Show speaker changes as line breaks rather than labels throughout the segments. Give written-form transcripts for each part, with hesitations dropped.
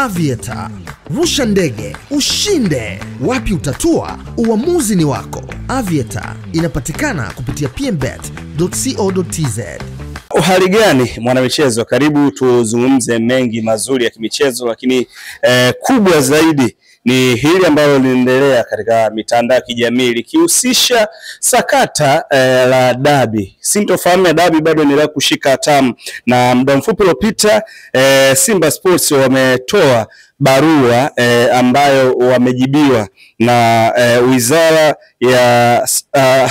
Aviator. Rusha ndege, ushinde. Wapi utatua? Uamuzi ni wako. Aviator inapatikana kupitia pmbet.co.tz.
Uhali gani mwanamichezo, karibu tuzungumze mengi mazuri ya kimichezo, lakini kubwa zaidi ni hili ambalo linaendelea katika mitandao ya kijamii likihusisha sakata la dabi. Sintofahamu ya dabi bado inaendelea kushika hatamu, na muda mfupi uliopita Simba Sports wametoa barua ambayo wamejibiwa na Wizara ya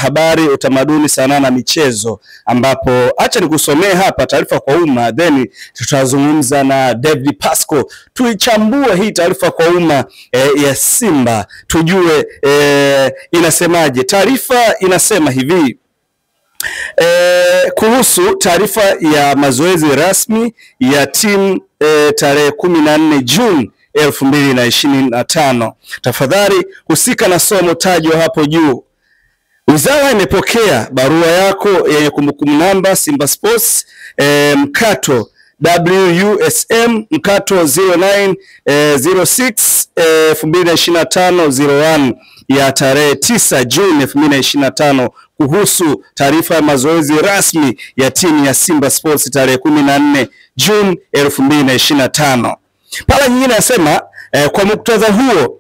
Habari, Utamaduni, Sanaa na Michezo, ambapo acha nikusomee hapa taarifa kwa umma, then tutazungumza na David Pasco tuichambue hii taarifa kwa umma ya Simba tujue inasemaje. Taarifa inasema hivi kuhusu taarifa ya mazoezi rasmi ya timu tarehe 14 Juni 2025. Tafadhali husika na somo tajwa hapo juu. Wizara imepokea barua yako yenye kumbukumbu namba Simba Sports mkato WUSM mkato 09/06/2025 ya tarehe 9 Juni 2025 kuhusu taarifa ya mazoezi rasmi ya timu ya Simba Sports tarehe 14 Juni 2025. Pala nyingine nasema kwa muktadha huo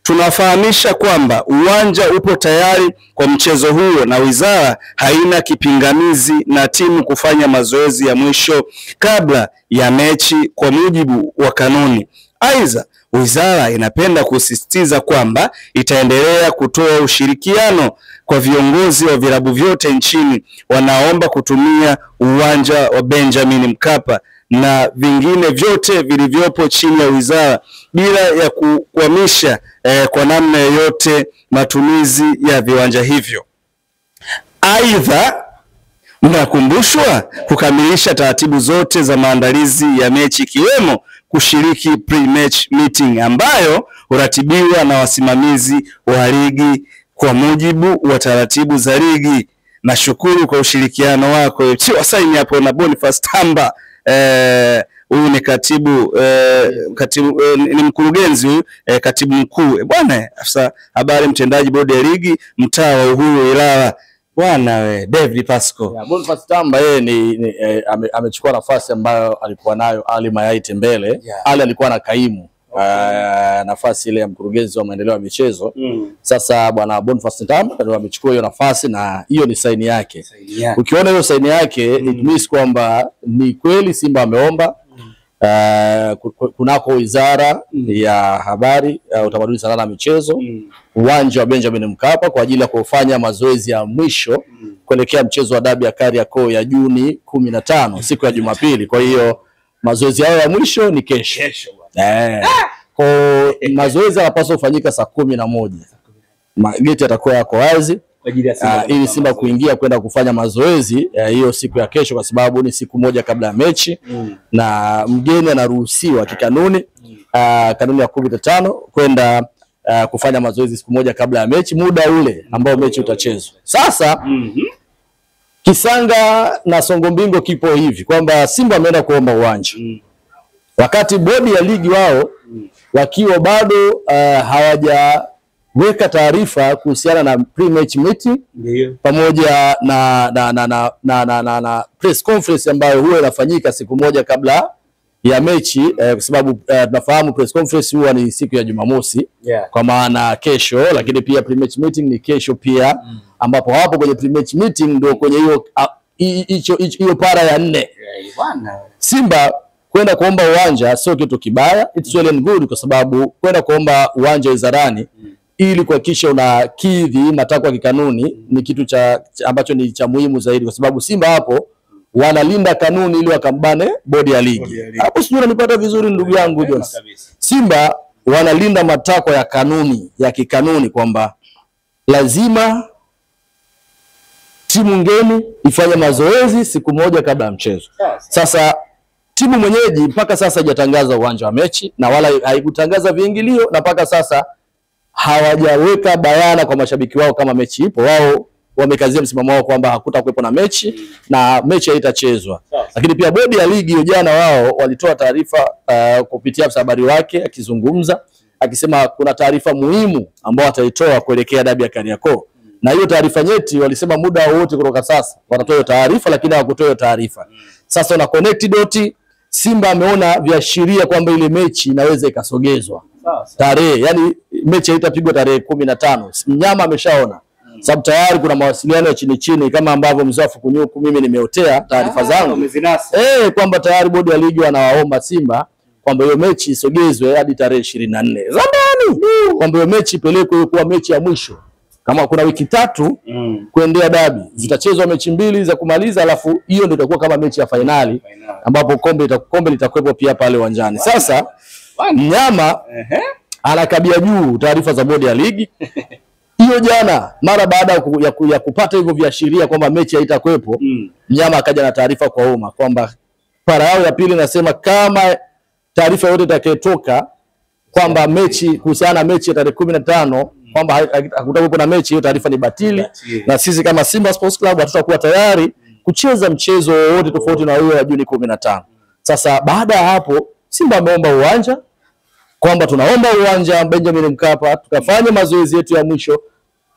tunafahamisha kwamba uwanja upo tayari kwa mchezo huo na wizara haina kipingamizi na timu kufanya mazoezi ya mwisho kabla ya mechi kwa mujibu wa kanuni. Aidha, wizara inapenda kusisitiza kwamba itaendelea kutoa ushirikiano kwa viongozi wa vilabu vyote nchini wanaomba kutumia uwanja wa Benjamin Mkapa na vingine vyote vilivyopo chini ya wizara bila ya kukwamisha kwa namna yoyote matumizi ya viwanja hivyo. Aidha, mnakumbushwa kukamilisha taratibu zote za maandalizi ya mechi ikiwemo kushiriki pre-match meeting ambayo huratibiwa na wasimamizi wa ligi kwa mujibu wa taratibu za ligi. Nashukuru kwa ushirikiano wako. Tiwa saini hapo na Boniface Tamba. Huyu ni ni mkurugenzi huyu, katibu mkuu. Bwana afisa habari mtendaji bodi ya ligi mtaa wa Uhuru Ilala. Bwana David Pasco.
Boniface Tamba yeye amechukua nafasi ambayo alikuwa nayo Ali Mayai Tembele. Ali alikuwa na kaimu nafasi ile ya mkurugenzi wa maendeleo ya michezo. Sasa bwana Boniface Tamba ndio amechukua hiyo nafasi na hiyo ni saini yake. Ukiona hiyo saini yake it means kwamba ni kweli Simba ameomba kunako wizara ya habari, utamaduni, sanaa na michezo uwanja wa Benjamin Mkapa kwa ajili ya kufanya mazoezi ya mwisho kuelekea mchezo wa dabi ya Kariakoo ya Juni 15 siku ya Jumapili. Kwa hiyo mazoezi yao ya mwisho ni kesho. Kwa mazoezi yanapaswa kufanyika saa 11. Mageti yatakuwa yako wazi ili Simba kuingia kwenda kufanya mazoezi hiyo siku ya kesho, kwa sababu ni siku moja kabla ya mechi na mgeni anaruhusiwa kikanuni kanuni ya 15 kwenda kufanya mazoezi siku moja kabla ya mechi, muda ule ambao mechi utachezwa. Sasa kisanga na songo mbingo kipo hivi kwamba Simba ameenda kuomba uwanja wakati bodi ya ligi wao wakiwa bado hawajaweka taarifa kuhusiana na pre-match meeting pamoja na press conference ambayo huwa inafanyika siku moja kabla ya mechi, kwa sababu tunafahamu press conference huwa ni siku ya Jumamosi kwa maana kesho, lakini pia pre-match meeting ni kesho pia, ambapo hapo kwenye pre-match meeting ndio kwenye hiyo para ya 4. Simba kwenda kuomba uwanja sio kitu kibaya, it's well and good, kwa sababu kwenda kuomba uwanja wizarani ili kuhakikisha unakidhi matakwa ya kikanuni ni kitu ambacho ni cha muhimu zaidi, kwa sababu Simba hapo wanalinda kanuni ili wakambane bodi ya ligi. Hapo sijui unanipata vizuri ndugu yangu Jones. Simba wanalinda matakwa ya kanuni ya kikanuni kwamba lazima timu ngeni ifanye mazoezi siku moja kabla ya mchezo. Sasa timu mwenyeji mpaka sasa hajatangaza uwanja wa mechi na wala haikutangaza viingilio, na mpaka sasa hawajaweka bayana kwa mashabiki wao kama mechi ipo. Wao wamekazia msimamo wao kwamba hakutakuwepo na mechi na mechi haitachezwa. Lakini pia bodi ya ligi hiyo jana wao walitoa taarifa kupitia afisa habari wake akizungumza akisema kuna taarifa muhimu ambayo ataitoa kuelekea dabi ya Kariakoo. Na hiyo taarifa nyeti walisema muda wote kutoka sasa watatoa taarifa, lakini hawakutoa taarifa. Sasa na connect dot Simba ameona viashiria kwamba ile mechi inaweza ikasogezwa tarehe, yani mechi haitapigwa tarehe 15. Mnyama ameshaona. Sababu tayari kuna mawasiliano ya chini kama ambavyo Mzafu Kunyuku mimi nimeotea taarifa zangu. Kwamba tayari bodi ya ligi wanawaomba Simba kwamba hiyo mechi isogezwe hadi tarehe 24. Zamani kwamba hiyo mechi ipelekwe kuwa mechi ya mwisho. Kama kuna wiki 3 kuendea dabi, zitachezwa mechi 2 za kumaliza, alafu hiyo ndio itakuwa kama mechi ya finali ambapo kombe litakuwepo pia pale uwanjani. Sasa Mnyama anakabia juu taarifa za bodi ya ligi. Hiyo jana mara baada ya kupata hivyo viashiria kwamba mechi haitakuwepo, Mnyama akaja na taarifa kwa umma kwamba para yao ya pili nasema kama taarifa yote itakayotoka kwamba mechi kuhusiana na mechi ya tarehe 15 kwamba hakutakuwepo na mechi, hiyo taarifa ni batili. Na sisi kama Simba Sports Club hatutakuwa tayari kucheza mchezo wote tofauti na huo wa Juni 15. Sasa baada ya hapo Simba ameomba uwanja kwamba tunaomba uwanja Benjamin Mkapa tukafanye mazoezi yetu ya mwisho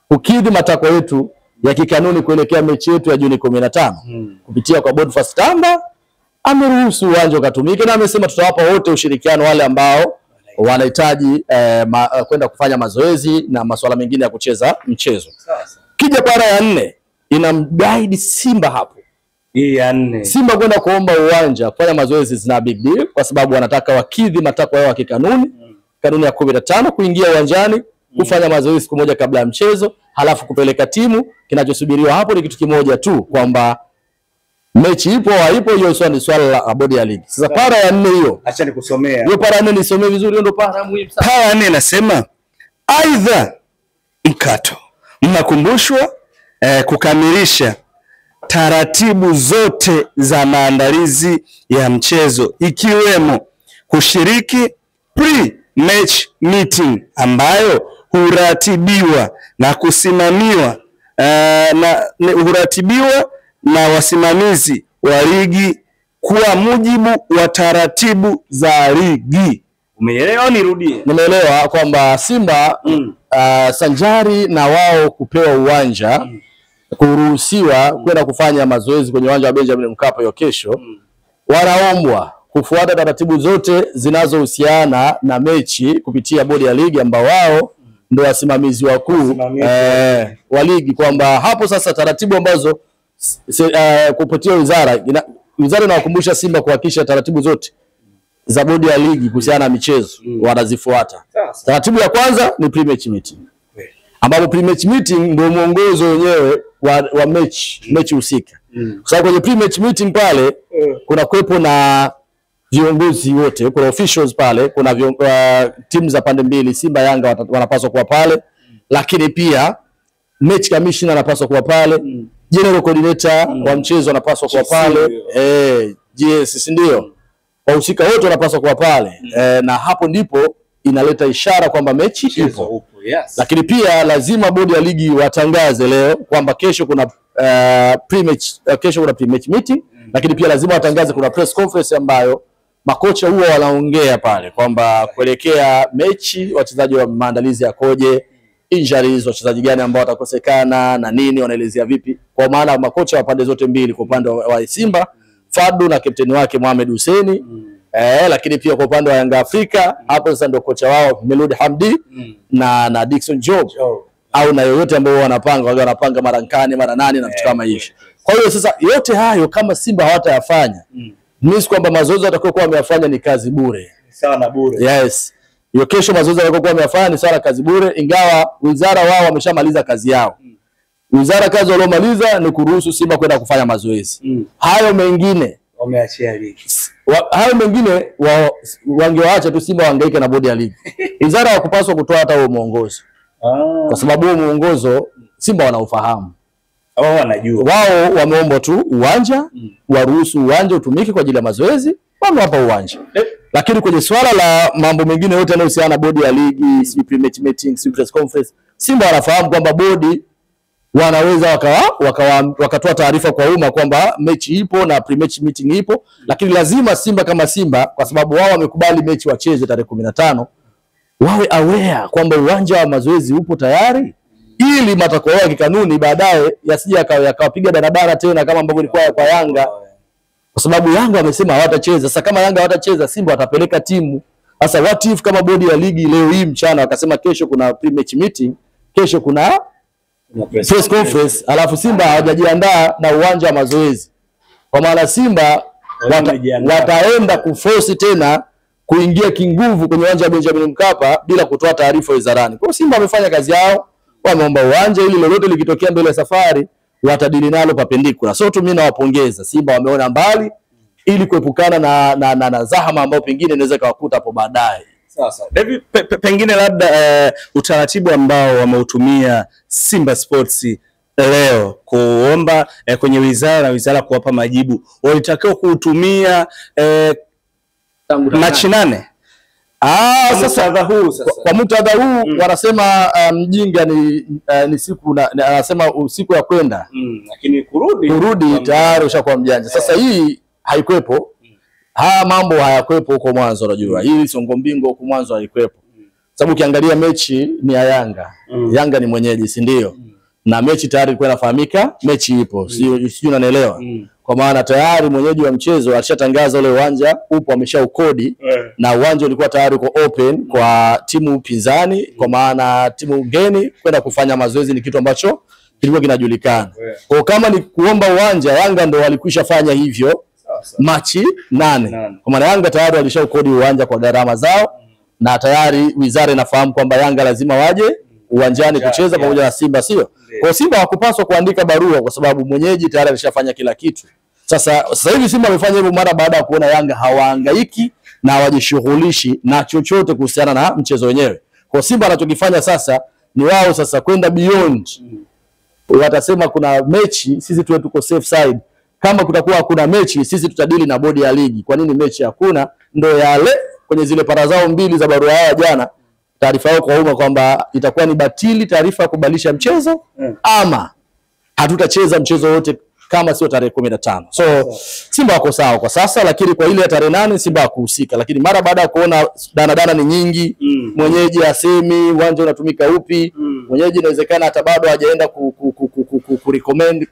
kukidhi matakwa yetu ya kikanuni kuelekea mechi yetu ya Juni 15. Kupitia kwa Boniface Tamba ameruhusu uwanja ukatumike na amesema tutawapa wote ushirikiano wale ambao wanahitaji kwenda kufanya mazoezi na masuala mengine ya kucheza mchezo. Kija para ya 4 inamguide Simba hapo.
Hii ya 4.
Simba kwenda kuomba uwanja kufanya mazoezi zina big deal kwa sababu wanataka wakidhi matakwa yao ya kikanuni. Kanuni ya 15 kuingia uwanjani kufanya mazoezi siku moja kabla ya mchezo, halafu kupeleka timu. Kinachosubiriwa hapo ni kitu kimoja tu kwamba mechi ipo haipo, hiyo swala la bodi ya ligi. Sasa para ya 4 hiyo,
acha nikusomea.
Hiyo para 4 nisomee vizuri, hiyo ndo para muhimu sana.
Para 4 inasema aidha mkato mnakumbushwa kukamilisha taratibu zote za maandalizi ya mchezo ikiwemo kushiriki pre-match meeting ambayo huratibiwa na kusimamiwa na wasimamizi wa ligi kwa mujibu wa taratibu za ligi. Umeelewa? Nirudie.
Nimeelewa kwamba Simba sanjari na wao kupewa uwanja kuruhusiwa kwenda kufanya mazoezi kwenye uwanja wa Benjamin Mkapa hiyo kesho, wanaombwa kufuata taratibu zote zinazohusiana na mechi kupitia bodi ya ligi ambao wao ndio wasimamizi wakuu wa ligi, kwamba hapo sasa taratibu ambazo kupitia wizara inawakumbusha Simba kuhakikisha taratibu zote za bodi ya ligi kuhusiana na michezo wanazifuata. Taratibu ya kwanza ni pre-match meeting, ambapo pre-match meeting ndio mwongozo wenyewe wa mechi husika. Kwa sababu kwenye pre-match meeting pale kuna kuwepo na viongozi wote, kuna officials pale, kuna timu za pande mbili, Simba Yanga wanapaswa kuwa pale, lakini pia match commissioner anapaswa kuwa pale, general coordinator wa mchezo anapaswa kuwa pale, GS ndio wahusika wote wanapaswa kuwa pale. Na hapo ndipo inaleta ishara kwamba mechi ipo. Lakini pia lazima bodi ya ligi watangaze leo kwamba kesho kuna pre-match meeting, lakini pia lazima watangaze kuna press conference ambayo makocha huwa wanaongea pale kwamba kuelekea mechi wachezaji wa maandalizi yakoje, injuries wachezaji gani ambao watakosekana na nini, wanaelezea vipi. Kwa maana makocha wa pande zote mbili, kwa upande wa Simba Fadu na captain wake Mohamed Hussein, lakini pia kwa upande wa Yanga Afrika hapo sasa ndio kocha wao Melody Hamdi na Dickson Job au na yoyote ambao wanapanga mara nkani mara nani na vitu kama hivyo. Kwa hiyo sasa yote hayo kama Simba hawatayafanya, means kwamba mazoezi watakokuwa wameyafanya ni kazi bure.
Sawa na bure.
Yes. Hiyo kesho mazoezi watakokuwa wameyafanya ni sawa kazi bure, ingawa wizara wao wameshamaliza kazi yao. Wizara kazi waliomaliza ni kuruhusu Simba kwenda kufanya mazoezi. Hayo mengine
wameachia ligi.
Hayo mengine wangewaacha tu Simba wahangaike na bodi ya ligi. Wizara hawakupaswa kutoa hata huo muongozo. Kwa sababu huo muongozo Simba wanaufahamu.
Wao wanajua.
Wao wameomba tu uwanja, waruhusu uwanja utumike kwa ajili ya mazoezi, wamewapa uwanja. Lakini kwenye swala la mambo mengine yote yanayohusiana na bodi ya ligi, pre-match meeting, press conference, Simba wanafahamu kwamba bodi wanaweza wakatoa taarifa kwa umma kwamba mechi ipo na pre-match meeting ipo, lakini lazima Simba kama Simba, kwa sababu wao wamekubali mechi wacheze tarehe 15, wawe aware kwamba uwanja wa mazoezi upo tayari, ili matakwa yao kikanuni baadaye yasije yakawapiga daradara tena kama ambavyo ilikuwa kwa Yanga, kwa sababu Yanga wamesema hawatacheza. Sasa kama Yanga hawatacheza, Simba watapeleka timu. Sasa what if kama bodi ya ligi leo hii mchana wakasema kesho kuna pre-match meeting, kesho kuna press conference, alafu Simba hawajajiandaa na uwanja wa mazoezi, kwa maana Simba wataenda kuforce tena kuingia kinguvu kwenye uwanja wa Benjamin Mkapa bila kutoa taarifa wizarani. Kwa Simba wamefanya kazi yao, wameomba uwanja ili lolote likitokea mbele ya safari watadili nalo papendikula. So mimi nawapongeza Simba, wameona mbali ili kuepukana na zahama ambao pengine inaweza kawakuta hapo baadaye.
Sasa David, pengine labda utaratibu ambao wameutumia Simba Sports leo kuomba kwenye wizara na wizara kuwapa majibu, walitakiwa kuutumia Machi 8.
Sasa kwa muktadha huu wanasema mjinga ni siku anasema usiku ya kwenda,
lakini
kurudi tayari ushakuwa mjanja. Sasa hii haikwepo. Haya mambo hayakwepo huko mwanzo, unajua. Hii songo mbingo huko mwanzo haikwepo. Sababu ukiangalia mechi ni ya Yanga. Yanga ni mwenyeji, si ndio? Na mechi tayari ilikuwa inafahamika, mechi ipo. Sijui unanielewa. Kwa maana tayari mwenyeji wa mchezo alishatangaza ule uwanja upo, ameshaukodi na uwanja ulikuwa tayari uko open kwa timu pinzani, kwa maana timu geni kwenda kufanya mazoezi ni kitu ambacho kilikuwa kinajulikana. Kwa kama ni kuomba uwanja, Yanga ndo walikwisha fanya hivyo Machi 8. Kwa maana Yanga tayari walishaukodi uwanja kwa gharama zao, na tayari wizara inafahamu kwamba Yanga lazima waje uwanjani kucheza pamoja na Simba, sio? Kwa Simba hakupaswa kuandika barua kwa sababu mwenyeji tayari alishafanya kila kitu. Sasa hivi Simba amefanya hivyo mara baada ya kuona Yanga hawahangaiki na hawajishughulishi na chochote kuhusiana na mchezo wenyewe. Kwa Simba anachokifanya sasa ni wao sasa kwenda beyond. Watasema kuna mechi, sisi tuko safe side. Kama kutakuwa hakuna mechi, sisi tutadili na bodi ya ligi. Kwa nini mechi hakuna? Ndio yale kwenye zile para zao mbili za barua yao jana, taarifa yao kwa umma kwamba itakuwa ni batili taarifa ya kubadilisha mchezo ama hatutacheza mchezo wote kama sio tarehe 15. So Simba wako sawa kwa sasa, lakini kwa ile tarehe 8 Simba hakuhusika. Lakini mara baada ya kuona dana ni nyingi, mwenyeji asemi uwanja unatumika upi, mwenyeji inawezekana hata bado hajaenda kurecommend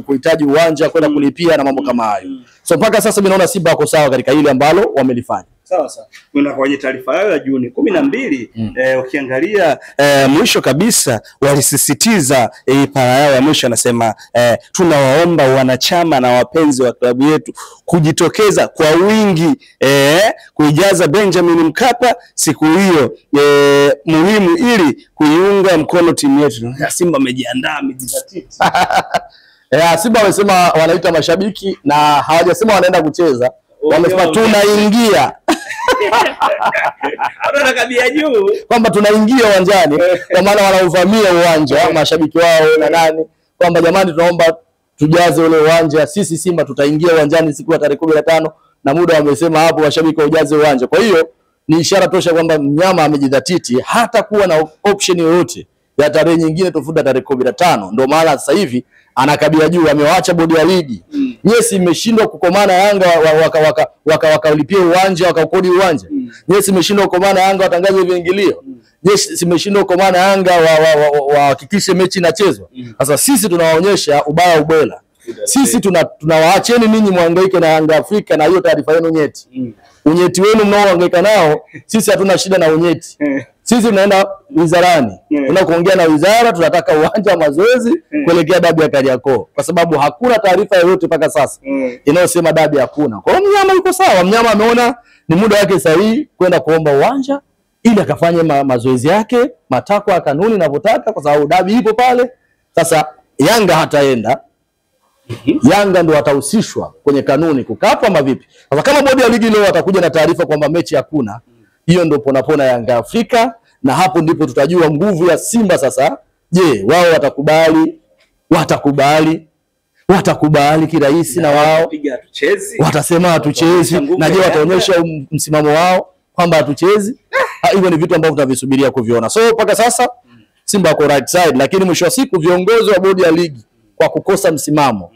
kuhitaji uwanja kwenda kulipia na mambo kama hayo. So mpaka sasa mimi naona Simba wako sawa katika ile ambalo wamelifanya.
Sawa. Kuna kwenye taarifa yao ya Juni 12 ukiangalia mwisho kabisa walisisitiza para yao ya mwisho, anasema tunawaomba wanachama na wapenzi wa klabu yetu kujitokeza kwa wingi kuijaza Benjamin Mkapa siku hiyo muhimu ili kuiunga mkono timu yetu. Simba amejiandaa, amejizatiti.
Simba wamesema wanaita mashabiki na hawajasema wanaenda kucheza. Wamesema tunaingia.
Wanakabia juu
kwamba tunaingia uwanjani, kwa maana wanauvamia uwanja mashabiki wao na nani, kwamba jamani tunaomba tujaze ule uwanja, sisi Simba tutaingia uwanjani siku ya tarehe 15 na muda wamesema hapo mashabiki wajaze uwanja. Kwa hiyo ni ishara tosha kwamba mnyama amejidhatiti, hata kuwa na option yoyote ya tarehe nyingine tofauti tarehe 15. Ndio maana sasa hivi anakabia juu, amewaacha bodi ya ligi. Yes, imeshindwa kukomana Yanga wakalipia uwanja, wakakodi uwanja. Yes, imeshindwa kukomana Yanga watangaze viingilio. Yes, imeshindwa kukomana Yanga wahakikishe mechi inachezwa. Sasa sisi tunawaonyesha ubaya ubwela. Sisi tunawaacheni ninyi muhangaike na Yanga Afrika na hiyo taarifa yenu nyeti. Unyeti wenu mnaohangaika nao, sisi hatuna shida na unyeti. Sisi tunaenda wizarani. Tunakuongea na wizara, tunataka uwanja wa mazoezi kuelekea dabi ya Kariakoo. Kwa sababu hakuna taarifa yoyote mpaka sasa inayosema dabi hakuna. Kwa hiyo mnyama yuko sawa. Mnyama ameona ni muda wake sahihi kwenda kuomba uwanja ili akafanye mazoezi yake, matakwa ya kanuni inavyotaka, kwa sababu dabi ipo pale. Sasa Yanga hataenda. Yanga ndio watahusishwa kwenye kanuni kukatwa ama vipi? Sasa kama bodi ya ligi leo watakuja na taarifa kwamba mechi hakuna, hiyo ndio pona Yanga Afrika, na hapo ndipo tutajua nguvu ya Simba sasa. Je, wao watakubali kirahisi na wao watasema hatuchezi, na je wataonyesha msimamo wao kwamba hatuchezi? Hivyo ni vitu ambavyo tunavisubiria kuviona. So mpaka sasa Simba wako right side, lakini mwisho wa siku viongozi wa bodi ya ligi kwa kukosa msimamo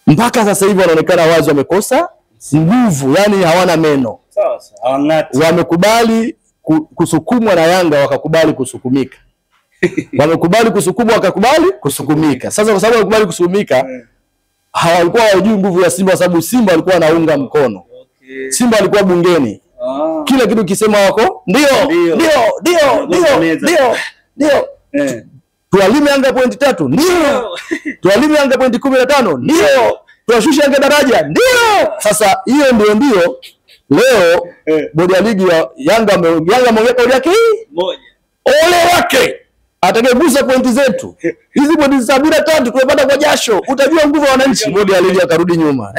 mpaka sasa hivi wanaonekana wazi wamekosa nguvu, yani hawana meno.
Sawa sawa.
Wamekubali kusukumwa na Yanga wakakubali kusukumika. Wamekubali kusukumwa wakakubali kusukumika. Sasa kwa sababu wamekubali kusukumika, hawalikuwa hawajui nguvu ya Simba, sababu Simba walikuwa wanaunga mkono. Simba walikuwa bungeni. Kila kitu kisema wako ndio. Tuwalime Yanga pointi 3. Ndio. Tuwalime Yanga pointi 15. Ndio. Tuwashushe Yanga daraja. Ndio. Sasa hiyo ndio leo bodi ya ligi ya Yanga ameongea kauli yake moja. Ole wake atakayegusa pointi zetu. Hizi pointi 73 tumepata kwa jasho. Utajua nguvu ya wananchi. Bodi ya ligi akarudi nyuma.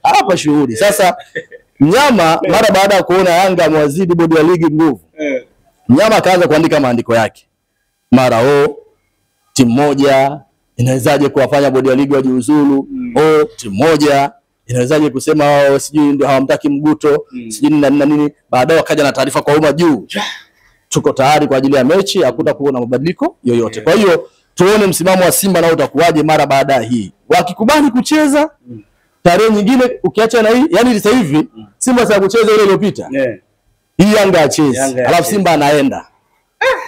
Hapa shuhudi. Sasa Mnyama mara baada ya kuona Yanga amewazidi bodi ya ligi nguvu, Mnyama akaanza kuandika maandiko yake. Mara timu moja inawezaje kuwafanya bodi ya ligi wajiuzulu? Timu moja inawezaje kusema wao sijui ndio hawamtaki Mguto, sijui na nini. Baadaye wakaja na taarifa kwa umma juu, tuko tayari kwa ajili ya mechi, hakutakuwa na mabadiliko yoyote. Kwa hiyo tuone msimamo wa Simba nao utakuwaje mara baada ya hii. Wakikubali kucheza tarehe nyingine ukiacha na hii, yani sasa hivi Simba sasa kucheza ile iliyopita. Hii Yanga acheze. Alafu Simba anaenda.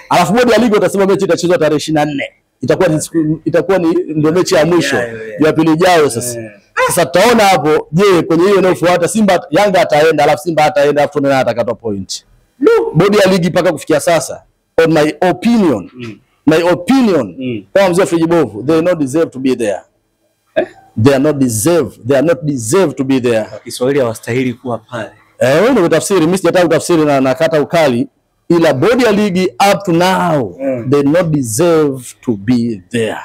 Alafu bodi ya ligi utasema mechi itachezwa tarehe 24. Itakuwa ni ndio mechi ya mwisho ya pili ijayo sasa. Sasa tutaona hapo, je, kwenye hiyo inayofuata Simba Yanga ataenda, alafu Simba ataenda, alafu tunaona atakata point. Bodi ya ligi paka kufikia sasa, on my opinion, kama mzee Frijibovu, they not deserve to be there. They are not deserve to be there.
Kiswahili hawastahili kuwa pale.
Wewe ndio tafsiri, mimi sijataka kutafsiri na nakata ukali, ila bodi ya ligi up to now they not deserve to be there.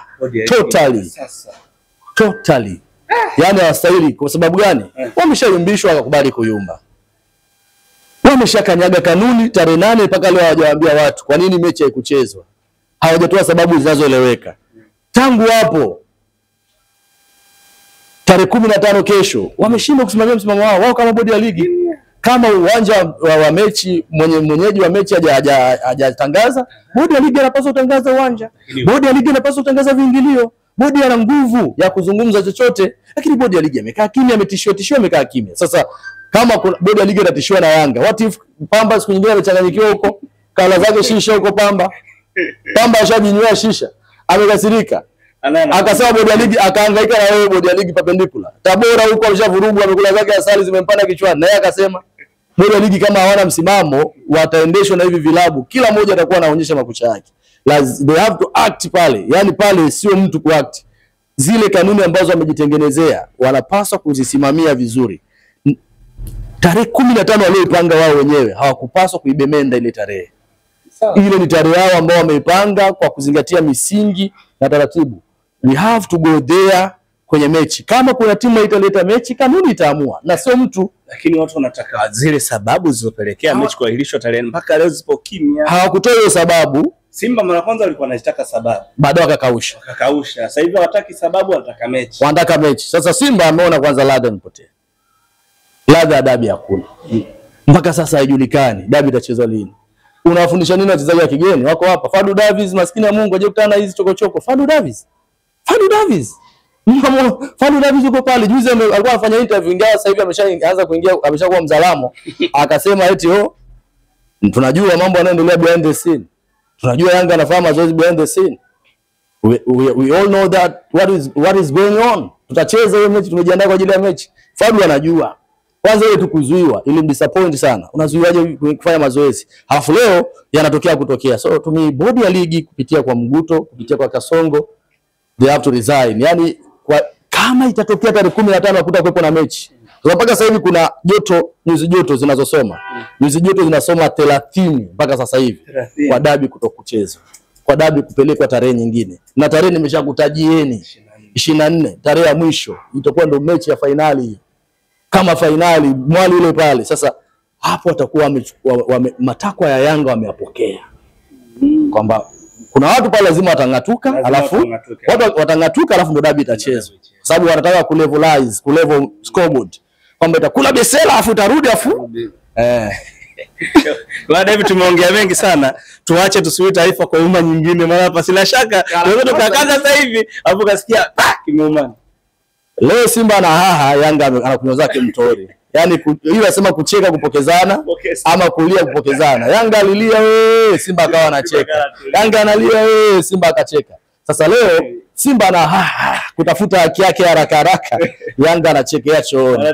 Totally. Yani hawastahili. Kwa sababu gani? Wameshayumbishwa wakakubali kuyumba. Wameshakanyaga kanuni tarehe 8 mpaka leo hawajawaambia watu kwa nini mechi haikuchezwa. Hawajatoa sababu zinazoeleweka. Tangu hapo tarehe 15 kesho wameshindwa kusimamia msimamo wao kama bodi ya ligi. Kama uwanja wa mechi mwenyeji wa mechi hajatangaza, bodi ya ligi inapaswa kutangaza uwanja. Bodi ya ligi inapaswa kutangaza viingilio. Bodi ana nguvu ya kuzungumza chochote, lakini bodi ya ligi amekaa kimya, ametishiwa amekaa kimya. Sasa kama bodi ya ligi inatishiwa na Yanga, what if Pamba siku nyingine amechanganyikiwa huko, kala zake shisha huko Pamba ashajinywa shisha, amekasirika. Akasema bodi ya ligi, akahangaika na wewe bodi ya ligi perpendicular. Tabora huko alishavurugu, amekula zake asali zimempanda kichwani. Na yeye akasema bodi ya ligi kama hawana msimamo, wataendeshwa na hivi vilabu. Kila mmoja atakuwa anaonyesha makucha yake. They have to act pale. Yani pale sio mtu kuact. Zile kanuni ambazo wamejitengenezea wanapaswa kuzisimamia vizuri. Tarehe 15 walioipanga wao wenyewe hawakupaswa kuibemenda ile tarehe. Ile ni tarehe yao ambao wameipanga kwa kuzingatia misingi na taratibu. We have to go there kwenye mechi. Kama kuna timu italeta mechi, kanuni itaamua na sio mtu.
Lakini watu wanataka zile sababu zilizopelekea mechi kuahirishwa tarehe mpaka leo zipo kimya.
Hawakutoa hiyo sababu.
Simba mara kwanza walikuwa wanataka sababu,
baadaye wakakausha.
Sasa hivi hawataki sababu, wanataka mechi.
Wanataka mechi. Sasa Simba ameona kwanza ladha imepotea. Ladha ya dabi hakuna. Mpaka sasa haijulikani dabi itachezwa lini. Unawafundisha nini wachezaji wa kigeni? Wako hapa. Fadu Davis maskini ya Mungu aje kutana hizi chokochoko. Fadu Davis yuko pale. Juzi alikuwa anafanya interview, ingawa sasa hivi ameshaanza kuingia, ameshakuwa mzalamo. Akasema eti tunajua mambo yanayoendelea behind the scene. Tunajua Yanga anafanya mazoezi behind the scene. We all know that what is going on. Tutacheza hiyo mechi, tumejiandaa kwa ajili ya mechi. Fadu anajua. Kwanza ile tukuzuiwa ili disappoint sana. Unazuiwaje kufanya mazoezi? Halafu leo yanatokea kutokea. So tumi bodi ya ligi kupitia kwa Mguto, kupitia kwa Kasongo, they have to resign. Yani kama itatokea tarehe 15 hakutakuwepo na mechi. Mpaka sasa hivi kuna nyuzi joto zinazosoma. Nyuzi joto zinasoma 30 mpaka sasa hivi. Kwa dabi kutokuchezwa. Kwa dabi kupelekwa tarehe nyingine. Na tarehe nimeshakutajieni 24, tarehe ya mwisho itakuwa ndio mechi ya finali hiyo. Kama finali mwali ile pale. Sasa hapo watakuwa matakwa ya Yanga wameyapokea. Kwamba kuna watu pale lazima watangatuka, alafu watu watangatuka, alafu ndo dabi itachezwa. Sababu wanataka kulevel scoreboard. Kwamba itakula besela alafu itarudi afu
Baada hivi tumeongea mengi sana, tuache tusubiri taarifa kwa umma nyingine, maana hapa sina shaka wewe tukakaza sasa hivi hapo kasikia kimeumana.
Leo Simba na haha, Yanga anakunywa zake mtori. Yaani hiyo nasema kucheka kupokezana ama kulia kupokezana. Yanga alilia wewe, Simba akawa anacheka. Yanga analia wewe, Simba akacheka. Sasa leo Simba na haha kutafuta haki yake haraka haraka, Yanga anachekea chooni.